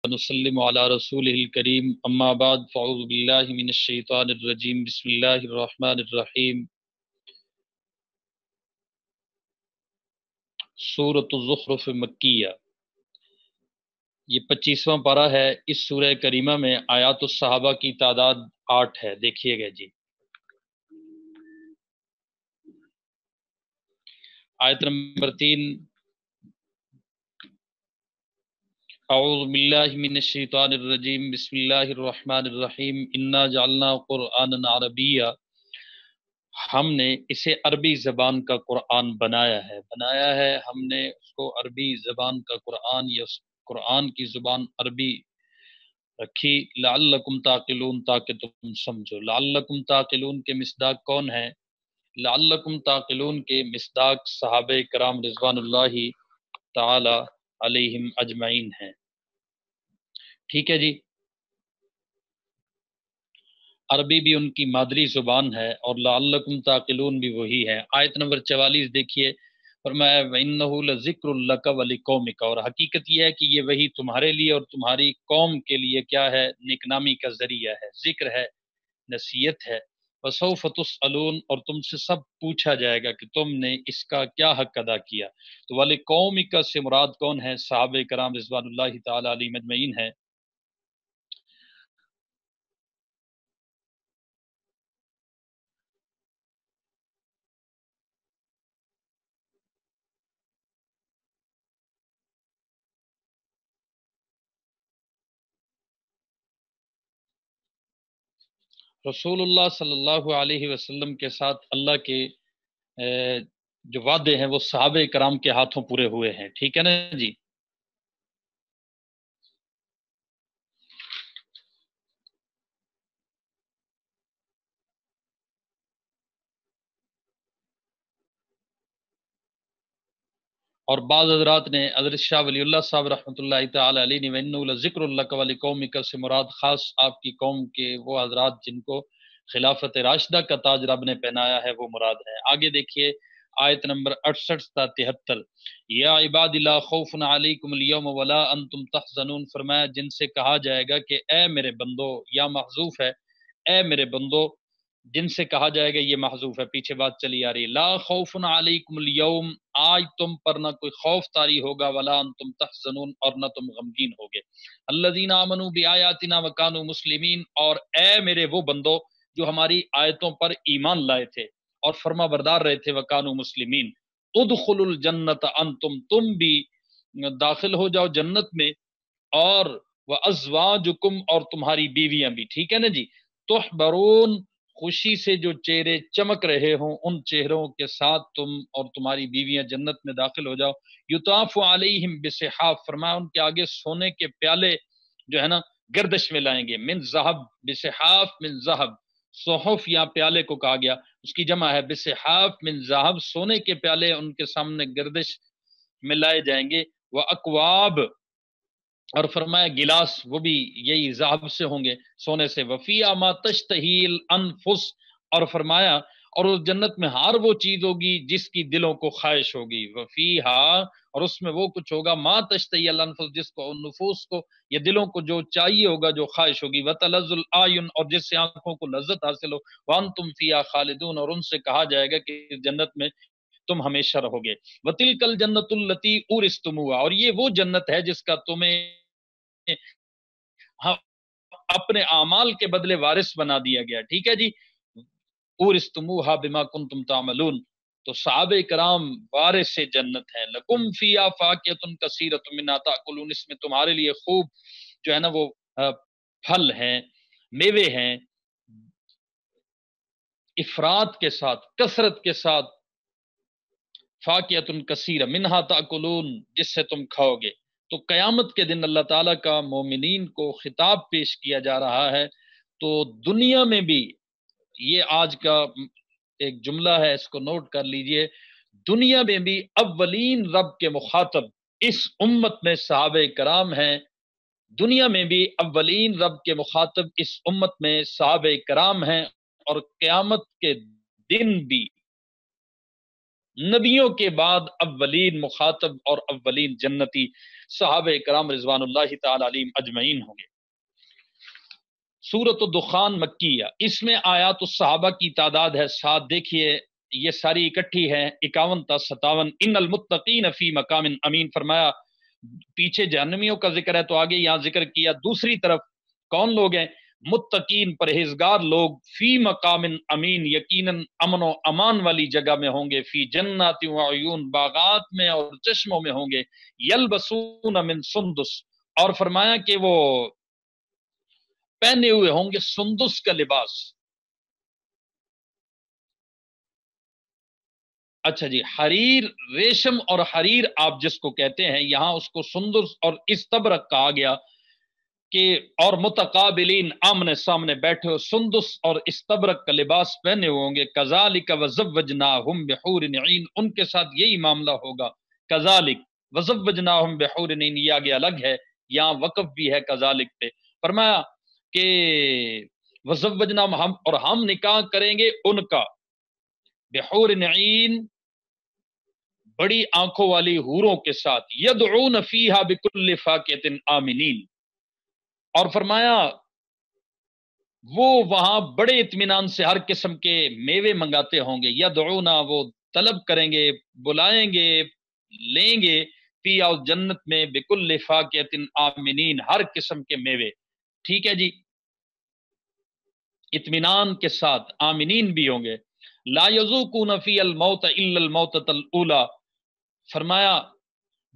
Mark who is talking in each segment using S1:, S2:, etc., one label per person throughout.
S1: ونسلم على رسوله الكريم اما بعد فاعوذ بالله من الشيطان الرجيم بسم الله الرحمن الرحيم سورۃ الزخرف مکیہ، یہ 25واں پارہ ہے۔ اس سورہ کریمہ میں آیات الصحابہ کی تعداد 8 ہے۔ دیکھیے گا جی، آیت نمبر 3، اعوذ باللہ من الشیطان الرجیم بسم اللہ الرحمن الرحیم انا جعلنا قرآنا عربیا، ہم نے اسے عربی زبان کا قرآن بنایا ہے ہم نے اس کو عربی زبان کا قرآن یا قرآن کی زبان عربی رکھی، لعلکم تعقلون، تاکہ تم سمجھو۔ لعلکم تعقلون کے مصداق کون ہے؟ لعلکم تعقلون کے مصداق صحابہ کرام رضوان اللہ تعالی علیہم اجمعین ہیں۔ ٹھیک ہے جی، عربی بھی ان کی مادری زبان ہے اور لعلکم تعقلون بھی وہی ہے۔ آیت نمبر 44 دیکھیے، فرمایا وَإِنَّهُ لَذِكْرٌ لَكَ وَلِقَوْمِكَ، اور حقیقت یہ ہے کہ یہ وہی تمہارے لیے اور تمہاری قوم کے لیے کیا ہے؟ نیکنامی کا ذریعہ ہے، ذکر ہے، نصیحت ہے۔ وَسَوْفَ تُسْأَلُونَ، اور تم سے سب پوچھا جائے گا کہ تم نے اس کا کیا حق ادا کیا۔ تو وَلِقَوْمِكَ سے مراد کون ہے؟ صحابہ کرام رضوان اللہ تعالی علیہم اجمعین ہے۔ رسول اللہ صلی اللہ علیہ وسلم کے ساتھ اللہ کے جو وعدے ہیں وہ صحابہ کرام کے ہاتھوں پورے ہوئے ہیں۔ ٹھیک ہے نا جی، اور بعض حضرات نے، حضرت شاہ ولی اللہ صاحب رحمۃ اللہ تعالی علیہ نے وَإِنَّهُ لَذِكْرٌ لَكَ وَلِقَوْمِكَ سے مراد خاص آپ کی قوم کے وہ حضرات جن کو خلافت راشدہ کا تاج رب نے پہنایا ہے وہ مراد ہے۔ آگے دیکھیے آیت نمبر 68 تا 73، یا عباد لا خوف علیکم اليوم ولا انتم تحزنون، فرمایا جن سے کہا جائے گا کہ اے میرے بندو، یا محذوف ہے، اے میرے بندو، جن سے کہا جائے گا یہ محذوف ہے، پیچھے بات چلی آ رہی ہے۔ لا خوف علیکم اليوم، آج تم پر نہ کوئی خوف طاری ہوگا، ولا انتم تحزنون، اور نہ تم غمگین ہوگے۔ الذین آمنوا بآیاتنا وکانوا مسلمین، اور اے میرے وہ بندو جو ہماری آیتوں پر ایمان لائے تھے اور فرما بردار رہے تھے، وکانوا مسلمین، ادخلوا الجنت انتم، تم بھی داخل ہو جاؤ جنت میں، اور وازواجکم، اور تمہاری بیویاں بھی۔ ٹھیک ہے نا جی، تحبرون، خوشی سے جو چہرے چمک رہے ہوں ان چہروں کے ساتھ تم اور تمہاری بیویاں جنت میں داخل ہو جاؤ۔ یطاف علیہم بصحاف، فرمایا ان کے آگے سونے کے پیالے جو ہے نا گردش میں لائیں گے، من ذہب، بصحاف من ذہب، صحف یا پیالے کو کہا گیا، اس کی جمع ہے بصحاف من ذہب، سونے کے پیالے ان کے سامنے گردش میں لائے جائیں گے۔ واکواب، اور فرمایا گلاس وہ بھی یہی ذہب سے ہوں گے، سونے سے۔ وفیہا ما تشتہی الانفس، اور فرمایا اور اس جنت میں ہر وہ چیز ہوگی جس کی دلوں کو خواہش ہوگی۔ وفیہا، اور اس میں وہ کچھ ہوگا، ما تشتہی الانفس، جس کو نفوس کو یا دلوں کو جو چاہیے ہوگا، جو خواہش ہوگی۔ وتلذ الاعین، اور جس سے آنکھوں کو لذت حاصل ہو۔ وانتم فیہا خالدون، اور ان سے کہا جائے گا کہ جنت میں تم ہمیشہ رہو گے۔ وتلک الجنۃ التی اورثتموہا، اور یہ وہ جنت ہے جس کا تمہیں ہم اپنے اعمال کے بدلے وارث بنا دیا گیا۔ ٹھیک ہے جی، اورثتموہا بما کنتم تعملون، تو صحابہ کرام وارث جنت ہیں۔ لکم فیہا فاکہۃ کثیرۃ منھا تاکلون، اس میں تمہارے لیے خوب جو ہے نا وہ پھل ہیں، میوے ہیں، افراد کے ساتھ، کثرت کے ساتھ، فاکہۃ کثیرہ منھا تاکلون، جس سے تم کھاؤ گے۔ تو قیامت کے دن اللہ تعالیٰ کا مومنین کو خطاب پیش کیا جا رہا ہے۔ تو دنیا میں بھی، یہ آج کا ایک جملہ ہے، اس کو نوٹ کر لیجئے، دنیا میں بھی اولین رب کے مخاطب اس امت میں صحابہ کرام ہیں۔ دنیا میں بھی اولین رب کے مخاطب اس امت میں صحابہ کرام ہیں، اور قیامت کے دن بھی نبیوں کے بعد اولین مخاطب اور اولین جنتی صحابہ کرام رضوان اللہ تعالی علیہم اجمعین ہوں گے۔ سورۃ الدخان مکیہ، اس میں آیات الصحابہ کی تعداد ہے 7۔ دیکھیے یہ ساری اکٹھی ہے 51 تا 57۔ ان المتقین فی مقام امین، فرمایا پیچھے جہنمیوں کا ذکر ہے تو آگے یہاں ذکر کیا دوسری طرف کون لوگ ہیں؟ متقین پرہیزگار لوگ، فی مقام امین یقیناً امن و امان والی جگہ میں ہوں گے، فی جنات و عیون باغات میں اور چشموں میں ہوں گے، یلبسون من سندس، اور فرمایا کہ وہ پہنے ہوئے ہوں گے سندس کا لباس۔ اچھا جی، حریر ریشم اور حریر آپ جس کو کہتے ہیں یہاں اس کو سندس اور استبرق کہا گیا کہ اور متقابلین آمنے سامنے بیٹھے ہو، سندس اور استبرق کا لباس پہنے ہوئے ہوں گے۔ کذالک وزوجناہم بحور عین، ان کے ساتھ یہی معاملہ ہوگا۔ کذالک وزوجناہم بحور عین، یہ آگے الگ ہے، یہاں وقف بھی ہے کذالک پہ۔ فرمایا کہ وزوجناہم، ہم اور ہم نکاح کریں گے ان کا بحور عین، بڑی آنکھوں والی حوروں کے ساتھ، یدعون فیہا بکل فاکہۃ آمنین، اور فرمایا وہ وہاں بڑے اطمینان سے ہر قسم کے میوے منگاتے ہوں گے، یدعونا وہ طلب کریں گے، بلائیں گے، لیں گے، فی جنت میں بکل فاکہۃ آمنین، ہر قسم کے میوے، ٹھیک ہے جی، اطمینان کے ساتھ آمنین بھی ہوں گے۔ لا یذوقون فی الموت الا الموتۃ الاولی، فرمایا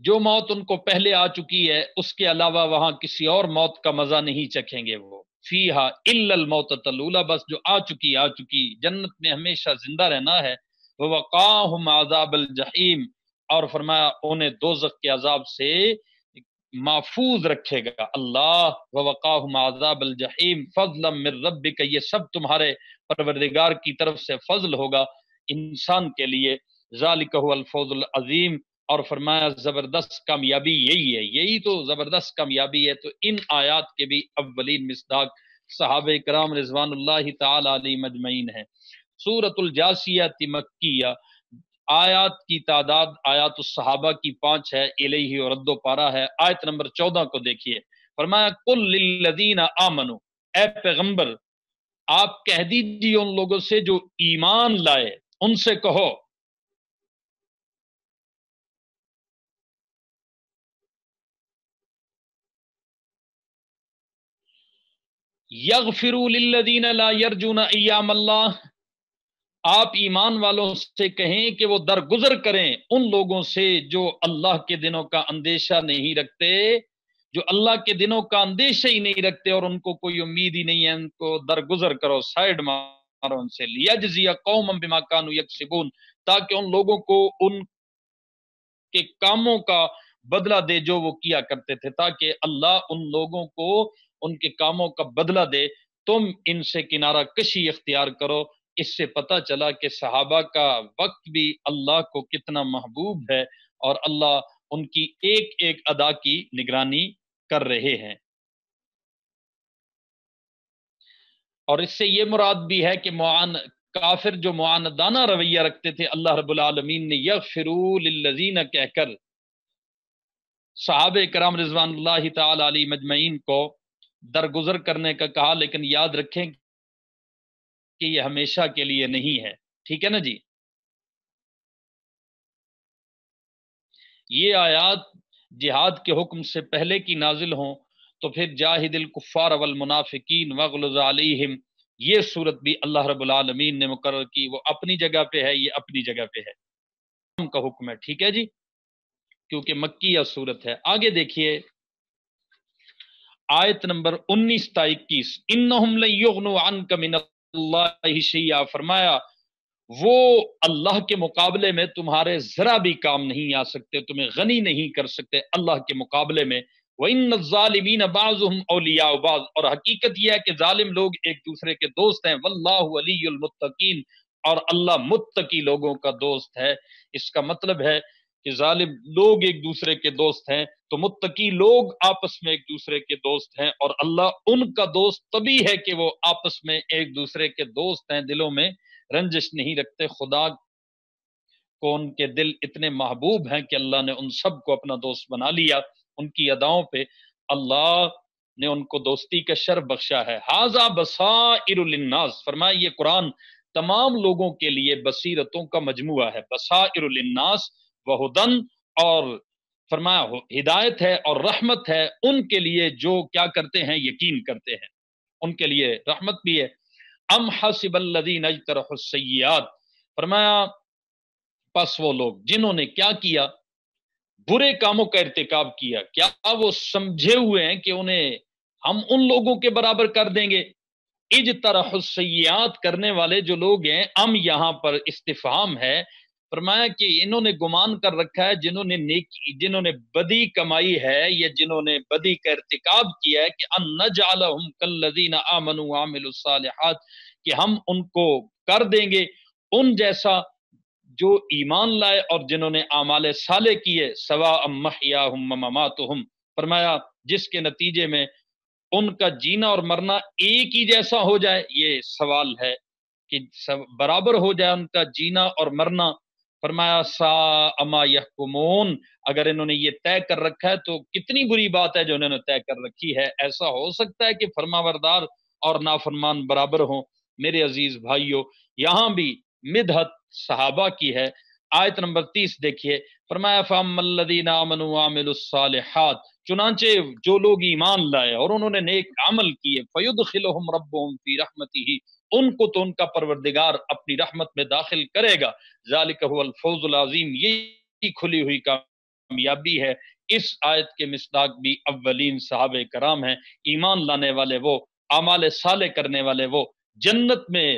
S1: جو موت ان کو پہلے آ چکی ہے اس کے علاوہ وہاں کسی اور موت کا مزہ نہیں چکھیں گے وہ، فیہا الا الموتۃ الاولی، بس جو آ چکی جنت میں ہمیشہ زندہ رہنا ہے۔ ووقاہم عذاب الجحیم، اور فرمایا انہیں دوزخ کے عذاب سے محفوظ رکھے گا اللہ۔ ووقاہم عذاب الجحیم فضلا من ربک، یہ سب تمہارے پروردگار کی طرف سے فضل ہوگا انسان کے لیے۔ ذالک هو الفوز العظیم، اور فرمایا زبردست کامیابی یہی ہے، یہی تو زبردست کامیابی ہے۔ تو ان آیات کے بھی اولین مصداق صحابہ کرام رضوان اللہ تعالی علیہم اجمعین ہیں۔ سورۃ الجاثیہ مکیہ، آیات کی تعداد آیات الصحابہ کی 5 ہے، الیہ اور رد و پارہ ہے۔ آیت نمبر 14 کو دیکھیے، فرمایا قل للذین آمنوا، اے پیغمبر آپ کہہ دیجیے ان لوگوں سے جو ایمان لائے، ان سے کہو یغفروا للذین لا یرجون ایام اللہ، آپ ایمان والوں سے کہیں کہ وہ درگزر کریں ان لوگوں سے جو اللہ کے دنوں کا اندیشہ نہیں رکھتے، جو اللہ کے دنوں کا اندیشہ ہی نہیں رکھتے اور ان کو کوئی امید ہی نہیں ہے، ان کو درگزر کرو، سائڈ مارو ان سے۔ لیجزی قوما بما كانوا یکسبون، تاکہ ان لوگوں کو ان کے کاموں کا بدلہ دے جو وہ کیا کرتے تھے، تاکہ اللہ ان لوگوں کو ان کے کاموں کا بدلہ دے۔ تم ان سے کنارہ کشی اختیار کرو۔ اس سے پتہ چلا کہ صحابہ کا وقت بھی اللہ کو کتنا محبوب ہے اور اللہ ان کی ایک ایک ادا کی نگرانی کر رہے ہیں۔ اور اس سے یہ مراد بھی ہے کہ کافر جو معاندانہ رویہ رکھتے تھے، اللہ رب العالمین نے یغفروا للذین کہہ کر صحابہ کرام رضوان اللہ تعالی علیہ مجمعین کو درگزر کرنے کا کہا، لیکن یاد رکھیں کہ یہ ہمیشہ کے لیے نہیں ہے، ٹھیک ہے نا جی۔ یہ آیات جہاد کے حکم سے پہلے کی نازل ہوں تو پھر جاہد الکفار والمنافقین واغلظ علیہم، یہ صورت بھی اللہ رب العالمین نے مقرر کی، وہ اپنی جگہ پہ ہے، یہ اپنی جگہ پہ ہے، کا حکم ہے، ٹھیک ہے جی، کیونکہ مکیہ صورت ہے۔ آگے دیکھیے آیت نمبر 19 تا 21، انہم لن یغنوا عنک من اللہ شیئا، فرمایا وہ اللہ کے مقابلے میں تمہارے ذرا بھی کام نہیں آ سکتے، تمہیں غنی نہیں کر سکتے اللہ کے مقابلے میں۔ وَإِنَّ الظَّالِمِينَ بَعْضُهُمْ أَوْلِيَاءُ بَعْضٍ، اور حقیقت یہ ہے کہ ظالم لوگ ایک دوسرے کے دوست ہیں۔ وَاللَّهُ وَلِيُّ الْمُتَّقِينَ، اور اللہ متقی لوگوں کا دوست ہے۔ اس کا مطلب ہے کہ ظالم لوگ ایک دوسرے کے دوست ہیں تو متقی لوگ آپس میں ایک دوسرے کے دوست ہیں، اور اللہ ان کا دوست تبھی ہے کہ وہ آپس میں ایک دوسرے کے دوست ہیں، دلوں میں رنجش نہیں رکھتے، خدا کو ان کے دل اتنے محبوب ہیں کہ اللہ نے ان سب کو اپنا دوست بنا لیا. ان کی اداؤں پہ اللہ نے ان کو دوستی کا شرف بخشا ہے. ھذا بصائر للناس، فرمایا یہ قرآن تمام لوگوں کے لیے بصیرتوں کا مجموعہ ہے. بصائر للناس وہدن، اور فرمایا ہدایت ہے اور رحمت ہے ان کے لیے جو کیا کرتے ہیں، یقین کرتے ہیں، ان کے لیے رحمت بھی ہے. ام حسب الذین اجترحوا السیئات، فرمایا پس وہ لوگ جنہوں نے کیا کیا، برے کاموں کا ارتکاب کیا، کیا وہ سمجھے ہوئے ہیں کہ انہیں ہم ان لوگوں کے برابر کر دیں گے؟ اجترح السیئات کرنے والے جو لوگ ہیں، ام یہاں پر استفہام ہے. فرمایا کہ انہوں نے گمان کر رکھا ہے جنہوں نے بدی کمائی ہے یا جنہوں نے بدی کا ارتکاب کیا ہے کہ ان نجعلہم کالذین آمنوا وعملوا الصالحات، کہ ہم ان کو کر دیں گے ان جیسا جو ایمان لائے اور جنہوں نے اعمال صالح کیے. سواء محیاہم ومماتہم، فرمایا جس کے نتیجے میں ان کا جینا اور مرنا ایک ہی جیسا ہو جائے. یہ سوال ہے کہ برابر ہو جائے ان کا جینا اور مرنا. فرمایا ساء ما یحکمون، اگر انہوں نے یہ طے کر رکھا ہے تو کتنی بری بات ہے جو انہوں نے طے کر رکھی ہے. ایسا ہو سکتا ہے کہ فرمانبردار اور نافرمان برابر ہوں؟ میرے عزیز بھائیوں، یہاں بھی مدحت صحابہ کی ہے. آیت نمبر 30 دیکھیے، فرمایا فَأَمَّا الَّذِينَ آمَنُوا وَعَمِلُوا الصَّالِحَاتِ، چنانچہ جو لوگ ایمان لائے اور انہوں نے نیک عمل کیے، فَيُدْخِلُهُمْ رَبُّهُمْ فِي رَحْمَتِهِ، ان کو تو ان کا پروردگار اپنی رحمت میں داخل کرے گا. ذَلِكَ هُوَ الْفَوْزُ الْعَظِيمُ، یہی کھلی ہوئی کامیابی ہے. اس آیت کے مصداق بھی اولین صحابہ کرام ہیں. ایمان لانے والے وہ، اعمال صالح کرنے والے وہ، جنت میں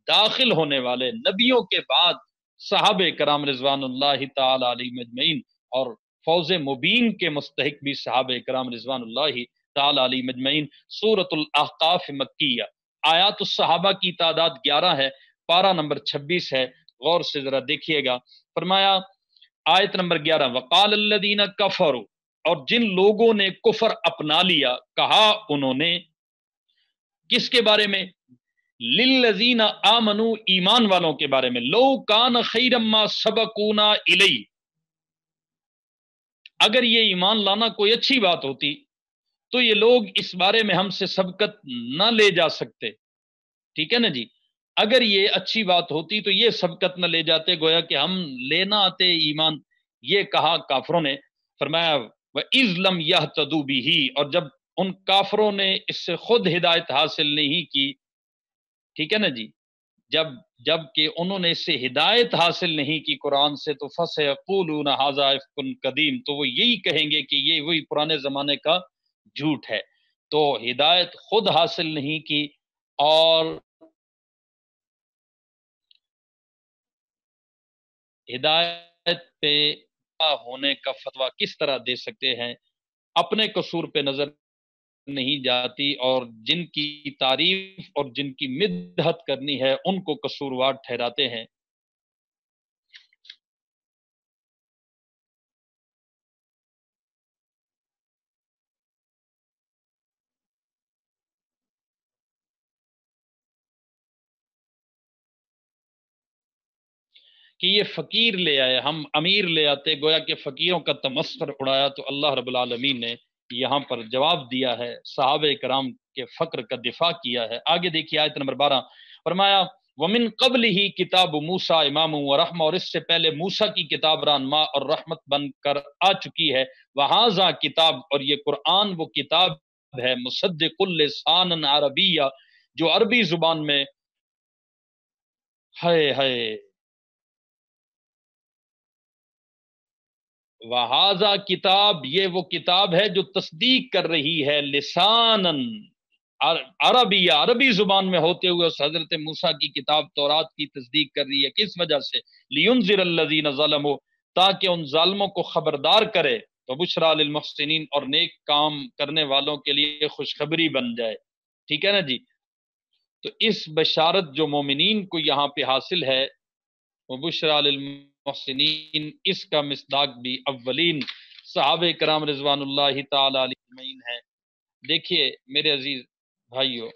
S1: داخل ہونے والے نبیوں کے بعد صحابہ کرام رضوان اللہ تعالی علیہم اجمعین، اور فوز مبین کے مستحق بھی صحابہ کرام رضوان اللہ تعالی علیہم اجمعین. سورۃ الاحقاف مکیہ، آیات الصحابہ کی تعداد 11 ہے، پارہ نمبر 26 ہے. غور سے ذرا دیکھیے گا. فرمایا آیت نمبر 11، وقال الذین کفروا، اور جن لوگوں نے کفر اپنا لیا، کہا انہوں نے کس کے بارے میں؟ للذین آمنوا، ایمان والوں کے بارے میں. لو کان خیرا ما سبقونا الی، اگر یہ ایمان لانا کوئی اچھی بات ہوتی تو یہ لوگ اس بارے میں ہم سے سبقت نہ لے جا سکتے. ٹھیک ہے نا جی، اگر یہ اچھی بات ہوتی تو یہ سبقت نہ لے جاتے، گویا کہ ہم لینا آتے ایمان. یہ کہا کافروں نے. فرمایا وَإِذْ لَمْ يَهْتَدُوا بِهِ، اور جب ان کافروں نے اس سے خود ہدایت حاصل نہیں کی. ٹھیک ہے نا جی، جب کہ انہوں نے اس سے ہدایت حاصل نہیں کی قرآن سے، تو فَسَيَقُولُونَ هَذَا إِفْكٌ قَدِيمٌ، تو وہ یہی کہیں گے کہ یہ وہی پرانے زمانے کا جھوٹ ہے. تو ہدایت خود حاصل نہیں کی اور ہدایت پہ ہونے کا فتویٰ کس طرح دے سکتے ہیں؟ اپنے قصور پہ نظر نہیں جاتی، اور جن کی تعریف اور جن کی مدحت کرنی ہے ان کو قصوروار ٹھہراتے ہیں. کہ یہ فقیر لے آئے، ہم امیر لے آتے، گویا کہ فقیروں کا تمسخر اڑایا. تو اللہ رب العالمین نے یہاں پر جواب دیا ہے، صحابہ کرام کے فقر کا دفاع کیا ہے. آگے دیکھیے آیت نمبر 12، فرمایا وَمِن قَبْلِهِ کتاب موسیٰ امام و رحمہ، اور اس سے پہلے موسیٰ کی کتاب رہنما اور رحمت بن کر آ چکی ہے. وَهَذَا کتاب، اور یہ قرآن وہ کتاب ہے، مصدق لسان عربیہ، جو عربی زبان میں ہے. وہذا کتاب، یہ وہ کتاب ہے جو تصدیق کر رہی ہے لسانن عربی، عربی زبان میں ہوتے ہوئے اس حضرت موسیٰ کی کتاب تورات کی تصدیق کر رہی ہے. کس وجہ سے؟ لینذر الذین ظلموا، تاکہ ان ظالموں کو خبردار کرے. وبشریٰ للمحسنین، اور نیک کام کرنے والوں کے لیے خوشخبری بن جائے. ٹھیک ہے نا جی، تو اس بشارت جو مومنین کو یہاں پہ حاصل ہے، وبشریٰ للمحسنین، اس کا مصداق بھی اولین صحابہ کرام رضوان اللہ تعالی علیہ اجمعین ہے. دیکھیے میرے عزیز بھائیو،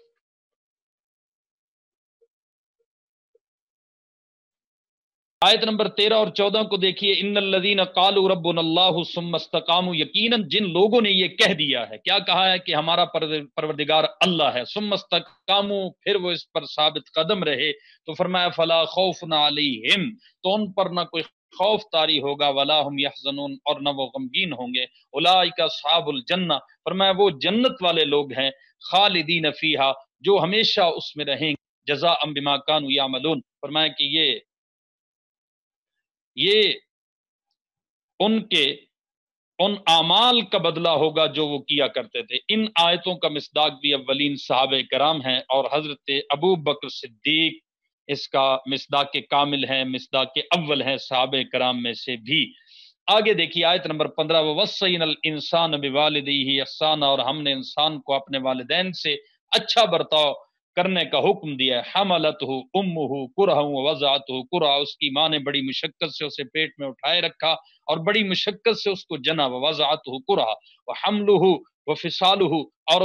S1: آیت نمبر 13 اور 14 کو دیکھیے، ان الذین قالوا ربنا اللہ ثم استقاموا، یقیناً جن لوگوں نے یہ کہہ دیا ہے، کیا کہا ہے کہ ہمارا پروردگار اللہ ہے، ثم استقاموا، پھر وہ اس پر ثابت قدم رہے، تو فرمایا فلا خوف علیہم، تو ان پر نہ کوئی خوف طاری ہوگا، ولا هم يحزنون، اور نہ وہ غمگین ہوں گے، اولئک اصحاب الجنہ، فرمایا وہ جنت والے لوگ ہیں، خالدین فیہا، جو ہمیشہ اس میں رہیں گے، جزاء بما كانوا يعملون، فرمایا کہ یہ ان کے ان اعمال کا بدلہ ہوگا جو وہ کیا کرتے تھے۔ ان آیتوں کا مصداق بھی اولین صحابہ کرام ہیں، اور حضرت ابو بکر صدیق اس کا مصداق کامل ہیں، مصداق اول ہیں صحابہ کرام میں سے بھی۔ آگے دیکھیے آیت نمبر 15، وَوَصَّيْنَا الْإِنسَانَ بِوَالِدَيْهِ إِحْسَانًا، اور ہم نے انسان کو اپنے والدین سے اچھا برتاؤ کرنے کا حکم دیا ہے، حملتہ امہ کرہا ووضعتہ کرہا، اس کی ماں نے بڑی مشقت سے اسے پیٹ میں اٹھائے رکھا اور بڑی مشقت سے اس کو جنا، ووضعتہ کرہا وحملہ وفصالہ، اور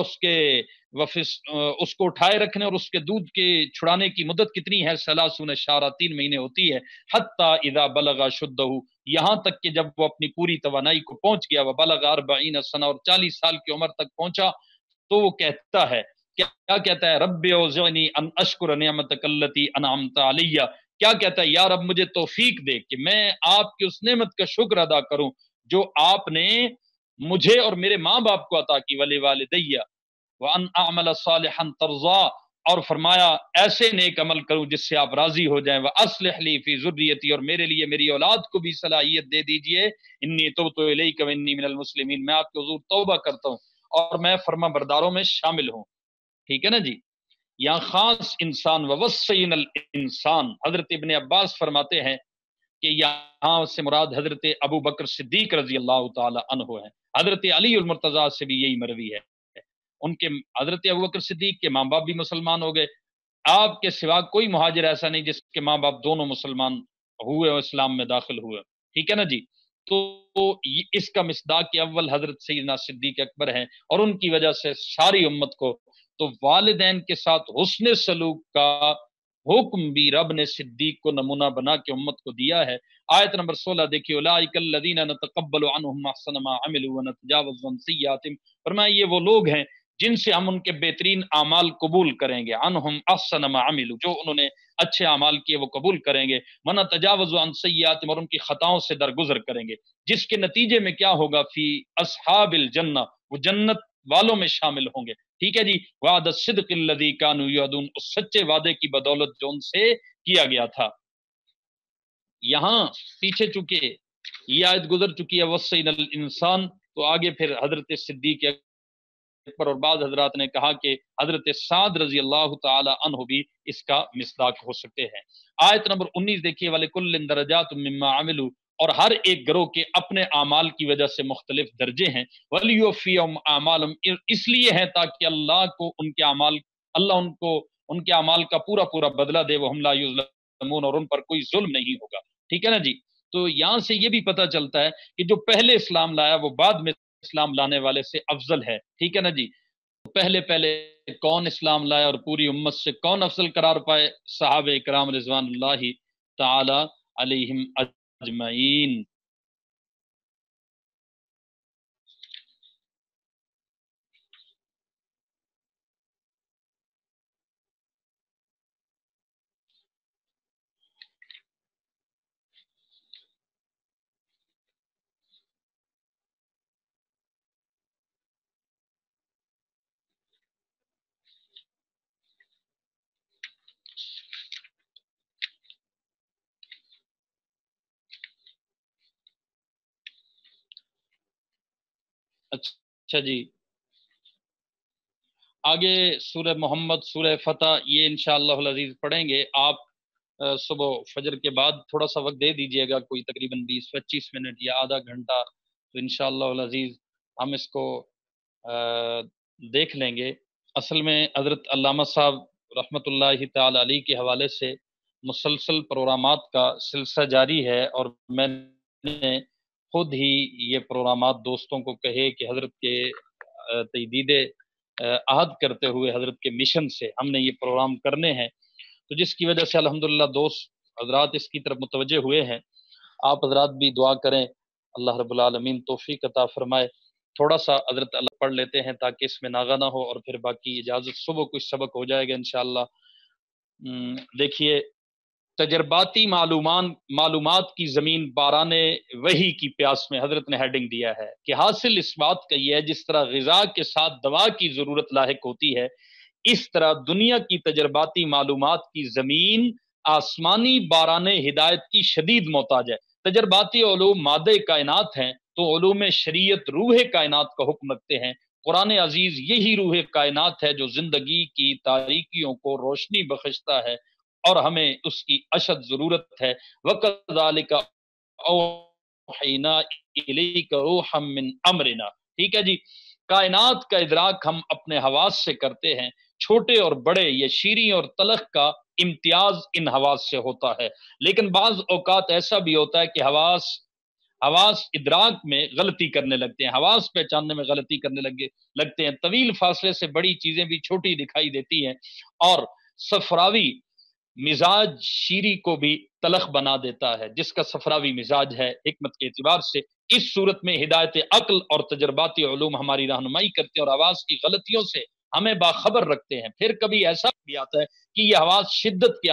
S1: اس کو اٹھائے رکھنے اور اس کے دودھ کے چھڑانے کی مدت کتنی ہے، 30 شہرا، 3 مہینے ہوتی ہے، حتی اذا بلغ شدہ، یہاں تک کہ جب وہ اپنی پوری توانائی کو پہنچ گیا، وبلغ 40 سنہ، اور 40 سال کی عمر تک پہنچا، تو وہ کہتا ہے، کیا کہتا ہے، رب اوزعنی ان اشکر نعمتک التی انعمت علی، کیا کہتا ہے، یا رب مجھے توفیق دے کہ میں آپ کی اس نعمت کا شکر ادا کروں جو آپ نے مجھے اور میرے ماں باپ کو عطا کی، ولی والدیہ، وان اعمل صالحا ترضا، اور فرمایا ایسے نیک عمل کروں جس سے آپ راضی ہو جائیں، واصلح لی فی ذریتی، اور میرے لیے میری اولاد کو بھی صلاحیت دے دیجئے، انی تبت الیک وانی من المسلمین، میں آپ کے حضور توبہ کرتا ہوں اور میں فرما برداروں میں شامل ہوں۔ ٹھیک ہے نا جی، یہاں خاص انسان، ووصینا الانسان، حضرت ابن عباس فرماتے ہیں کہ یہاں سے مراد حضرت ابو بکر صدیق رضی اللہ تعالی عنہ ہے، حضرت علی المرتضیٰ سے بھی یہی مروی ہے، ان کے حضرت ابو بکر صدیق کے ماں باپ بھی مسلمان ہو گئے، آپ کے سوا کوئی مہاجر ایسا نہیں جس کے ماں باپ دونوں مسلمان ہوئے اور اسلام میں داخل ہوئے، ٹھیک ہے نا جی، تو اس کا مصداق اول حضرت سیدنا صدیق اکبر ہیں، اور ان کی وجہ سے ساری امت کو، تو والدین کے ساتھ حسن سلوک کا حکم بھی رب نے صدیق کو نمونہ بنا کے امت کو دیا ہے۔ آیت نمبر 16 دیکھیے، اولئک الذین نتقبل عنہم احسن ما عملوا ونتجاوز عن سیئاتہم، فرمایا یہ وہ لوگ ہیں جن سے ہم ان کے بہترین اعمال قبول کریں گے، عنہم احسن ما عملوا، جو انہوں نے اچھے اعمال کیے وہ قبول کریں گے، ونتجاوز عن سیئاتہم، اور ان کی خطاؤں سے درگزر کریں گے، جس کے نتیجے میں کیا ہوگا، فی اصحاب الجنہ، وہ جنت والوں میں شامل ہوں گے، ٹھیک ہے جی، وعد الصدق الذی کانوا یعدون، اس سچے وعدے کی بدولت جو ان سے کیا گیا تھا۔ یہاں پیچھے چکے یہ آیت گزر چکی ہے، وصینا الانسان، تو آگے پھر حضرت صدیق پر، اور بعض حضرات نے کہا کہ حضرت سعد رضی اللہ تعالی عنہ بھی اس کا مصداق ہو سکتے ہیں۔ آیت نمبر 19 دیکھیے، وَلِكُلٍّ دَرَجَاتٌ مِّمَّا عَمِلُوا، اور ہر ایک گروہ کے اپنے اعمال کی وجہ سے مختلف درجے ہیں، وَلِيُوَفِّيَهُمْ أَعْمَالَهُمْ، اس لیے ہے تاکہ اللہ ان کے اعمال کا پورا پورا بدلہ دے، وَهُمْ لَا يُظْلَمُونَ، اور ان پر کوئی ظلم نہیں ہوگا، ٹھیک ہے نا جی۔ تو یہاں سے یہ بھی پتہ چلتا ہے کہ جو پہلے اسلام لایا وہ بعد میں اسلام لانے والے سے افضل ہے، ٹھیک ہے نا جی۔ پہلے کون اسلام لائے اور پوری امت سے کون افضل قرار پائے، صحابہ اکرام رضوان اللہ تعالی علیہم اجمعین۔ اچھا جی، آگے سورہ محمد، سورہ فتح، یہ انشاءاللہ العزیز پڑھیں گے آپ صبح فجر کے بعد، تھوڑا سا وقت دے دیجئے گا، کوئی تقریباً 20-25 منٹ یا آدھا گھنٹہ، تو انشاءاللہ العزیز ہم اس کو دیکھ لیں گے۔ اصل میں حضرت علامہ صاحب رحمۃ اللہ تعالی علیہ کے حوالے سے مسلسل پروگرامات کا سلسلہ جاری ہے، اور میں نے خود ہی یہ پروگرامات دوستوں کو کہے کہ حضرت کے تجدید عہد کرتے ہوئے حضرت کے مشن سے ہم نے یہ پروگرام کرنے ہیں، تو جس کی وجہ سے الحمدللہ دوست حضرات اس کی طرف متوجہ ہوئے ہیں، آپ حضرات بھی دعا کریں اللہ رب العالمین توفیق عطا فرمائے۔ تھوڑا سا حضرت اللہ پڑھ لیتے ہیں تاکہ اس میں ناغہ نہ ہو، اور پھر باقی اجازت صبح کچھ سبق ہو جائے گا انشاءاللہ۔ دیکھیے، تجرباتی معلومات کی زمین باران وحی کی پیاس میں حضرت نے ہیڈنگ دیا ہے کہ حاصل اس بات کا یہ ہے، جس طرح غذا کے ساتھ دوا کی ضرورت لاحق ہوتی ہے، اس طرح دنیا کی تجرباتی معلومات کی زمین آسمانی باران ہدایت کی شدید محتاج ہے۔ تجرباتی علوم مادہ کائنات ہیں تو علوم شریعت روح کائنات کا حکم رکھتے ہیں۔ قرآن عزیز یہی روح کائنات ہے جو زندگی کی تاریکیوں کو روشنی بخشتا ہے، اور ہمیں اس کی اشد ضرورت ہے۔ وَكَذَلِكَ أَوْحَيْنَا إِلَيْكَ رُوحًا مِّنْ أَمْرِنَا۔ ٹھیک ہے جی، کائنات کا ادراک ہم اپنے حواس سے کرتے ہیں، چھوٹے اور بڑے، یہ شیریں اور تلخ کا امتیاز ان حواس سے ہوتا ہے، لیکن بعض اوقات ایسا بھی ہوتا ہے کہ حواس ادراک میں غلطی کرنے لگتے ہیں، حواس پہچاننے میں غلطی کرنے لگتے ہیں، طویل فاصلے سے بڑی چیزیں بھی چھوٹی دکھائی دیتی ہیں، اور صفراوی مزاج شیری کو بھی تلخ بنا دیتا ہے، جس کا صفراوی مزاج ہے حکمت کے اعتبار سے۔ اس صورت میں ہدایت عقل اور تجرباتی علوم ہماری رہنمائی کرتے ہیں اور حواس کی غلطیوں سے ہمیں باخبر رکھتے ہیں۔ پھر کبھی ایسا بھی آتا ہے کہ یہ حواس شدت کے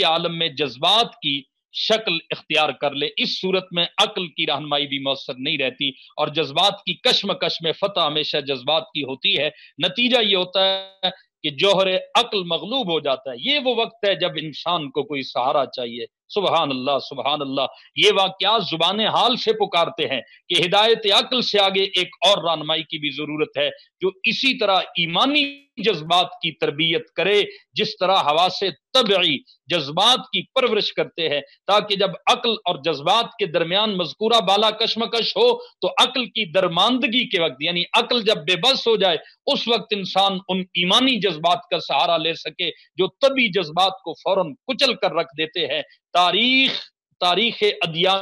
S1: عالم میں جذبات کی شکل اختیار کر لے، اس صورت میں عقل کی رہنمائی بھی مؤثر نہیں رہتی، اور جذبات کی کشمکش میں فتح ہمیشہ جذبات کی ہوتی ہے۔ نتیجہ یہ ہوتا ہے کہ جوہر عقل مغلوب ہو جاتا ہے۔ یہ وہ وقت ہے جب انسان کو کوئی سہارا چاہیے۔ سبحان اللہ، سبحان اللہ۔ یہ واقعات زبان حال سے پکارتے ہیں کہ ہدایت عقل سے آگے ایک اور رہنمائی کی بھی ضرورت ہے، جو اسی طرح ایمانی جذبات کی تربیت کرے جس طرح حواس طبعی جذبات کی پرورش کرتے ہیں، تاکہ جب عقل اور جذبات کے درمیان مذکورہ بالا کشمکش ہو تو عقل کی درماندگی کے وقت، یعنی عقل جب بے بس ہو جائے، اس وقت انسان ان ایمانی جذبات کا سہارا لے سکے جو طبعی جذبات کو فوراً کچل کر رکھ دیتے ہیں۔ تاریخ ادیان